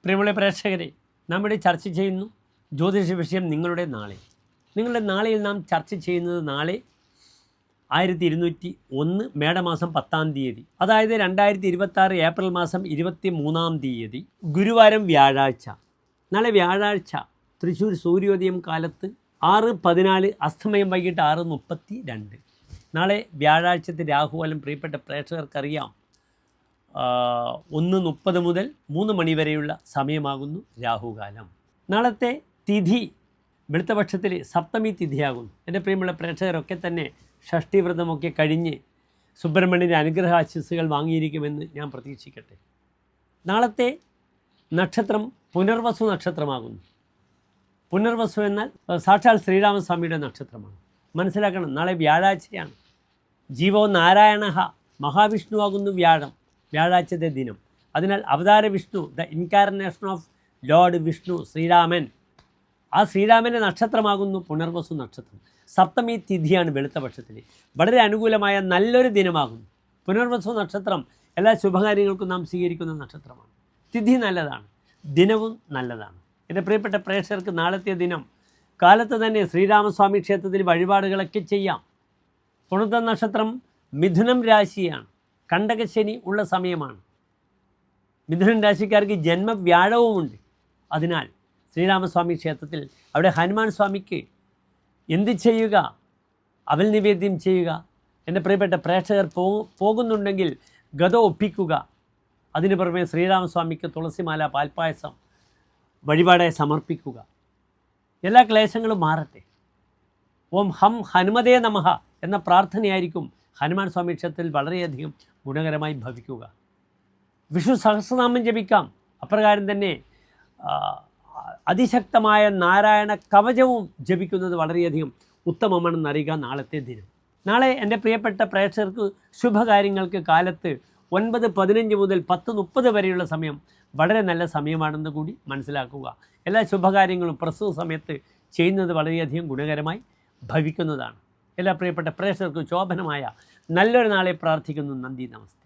പ്രിയമുള്ള പ്രേക്ഷകരെ, നമ്മുടെ ചർച്ച ചെയ്യുന്നു ജ്യോതിഷ വിഷയം നിങ്ങളുടെ നാളെയിൽ നാം ചർച്ച ചെയ്യുന്നത് നാളെ 1201 മേടമാസം 10-ാം തീയതി, അതായത് 2026 ഏപ്രിൽ മാസം 23-ാം തീയതി ഗുരുവാരം വ്യാഴാഴ്ച. നാളെ വ്യാഴാഴ്ച തൃശ്ശൂർ സൂര്യോദയം കാലത്ത് 6:14, അസ്തമയം വൈകിട്ട് 6:32. നാളെ വ്യാഴാഴ്ചത്തെ രാഹുകാലം പ്രിയപ്പെട്ട പ്രേക്ഷകർക്കറിയാം, 1:30 മുതൽ 3 മണി വരെയുള്ള സമയമാകുന്നു രാഹുകാലം. നാളത്തെ തിഥി വെളുത്തപക്ഷത്തിൽ സപ്തമി തിഥിയാകുന്നു. എൻ്റെ പ്രിയമുള്ള പ്രേക്ഷകരൊക്കെ തന്നെ ഷഷ്ഠിവ്രതമൊക്കെ കഴിഞ്ഞ് സുബ്രഹ്മണ്യൻ്റെ അനുഗ്രഹാശിസ്സുകൾ വാങ്ങിയിരിക്കുമെന്ന് ഞാൻ പ്രതീക്ഷിക്കട്ടെ. നാളത്തെ നക്ഷത്രം പുനർവസു നക്ഷത്രമാകുന്നു. പുനർവസു എന്നാൽ സാക്ഷാൽ ശ്രീരാമസ്വാമിയുടെ നക്ഷത്രമാണ്. മനസ്സിലാക്കണം, നാളെ വ്യാഴാഴ്ചയാണ്. ജീവോ നാരായണ മഹാവിഷ്ണുവാകുന്നു വ്യാഴാഴ്ചത്തെ ദിനം. അതിനാൽ അവതാര Vishnu, the incarnation of lord Vishnu, Sriraman, ആ ശ്രീരാമൻ്റെ നക്ഷത്രമാകുന്നു പുനർവസു നക്ഷത്രം. സപ്തമി തിഥിയാണ് വെളുത്തപക്ഷത്തിൽ. വളരെ അനുകൂലമായ നല്ലൊരു ദിനമാകുന്നു. പുനർവസു നക്ഷത്രം എല്ലാ ശുഭകാര്യങ്ങൾക്കും നാം സ്വീകരിക്കുന്ന നക്ഷത്രമാണ്. തിഥി നല്ലതാണ്, ദിനവും നല്ലതാണ്. എൻ്റെ പ്രിയപ്പെട്ട പ്രേക്ഷകർക്ക് നാളത്തെ ദിനം കാലത്ത് തന്നെ ശ്രീരാമസ്വാമി ക്ഷേത്രത്തിൽ വഴിപാടുകളൊക്കെ ചെയ്യാം. പുണർത നക്ഷത്രം മിഥുനം രാശിയാണ്. കണ്ടകശനി ഉള്ള സമയമാണ്. മിഥുനം രാശിക്കാർക്ക് ജന്മവ്യാഴവുമുണ്ട്. അതിനാൽ ശ്രീരാമസ്വാമി ക്ഷേത്രത്തിൽ അവിടെ ഹനുമാൻ സ്വാമിക്ക് എന്ത് ചെയ്യുക? അവൽ നിവേദ്യം ചെയ്യുക. എൻ്റെ പ്രിയപ്പെട്ട പ്രേക്ഷകർ പോകുന്നുണ്ടെങ്കിൽ ഗത ഒപ്പിക്കുക. അതിനു പുറമെ ശ്രീരാമസ്വാമിക്ക് തുളസിമാല, പാൽപ്പായസം വഴിപാടായി സമർപ്പിക്കുക. എല്ലാ ക്ലേശങ്ങളും മാറട്ടെ. ഓം ഹം ഹനുമതേ നമഃ എന്ന പ്രാർത്ഥനയായിരിക്കും ഹനുമാൻ സ്വാമി ക്ഷേത്രത്തിൽ വളരെയധികം ഗുണകരമായി ഭവിക്കുക. വിഷ്ണു സഹസ്രനാമം ജപിക്കാം. അപ്രകാരം തന്നെ അതിശക്തമായ നാരായണ കവചവും ജപിക്കുന്നത് വളരെയധികം ഉത്തമമാണെന്നറിയുക നാളത്തെ ദിനം. നാളെ എൻ്റെ പ്രിയപ്പെട്ട പ്രേക്ഷകർക്ക് ശുഭകാര്യങ്ങൾക്ക് കാലത്ത് 9:15 മുതൽ 10:30 വരെയുള്ള സമയം വളരെ നല്ല സമയമാണെന്ന് കൂടി മനസ്സിലാക്കുക. എല്ലാ ശുഭകാര്യങ്ങളും പ്രസ്തുത സമയത്ത് ചെയ്യുന്നത് വളരെയധികം ഗുണകരമായി ഭവിക്കുന്നതാണ്. എല്ലാ പ്രിയപ്പെട്ട പ്രേക്ഷകർക്കും ശോഭനമായ നല്ലൊരു നാളെ പ്രാർത്ഥിക്കുന്നു. നന്ദി, നമസ്തേ.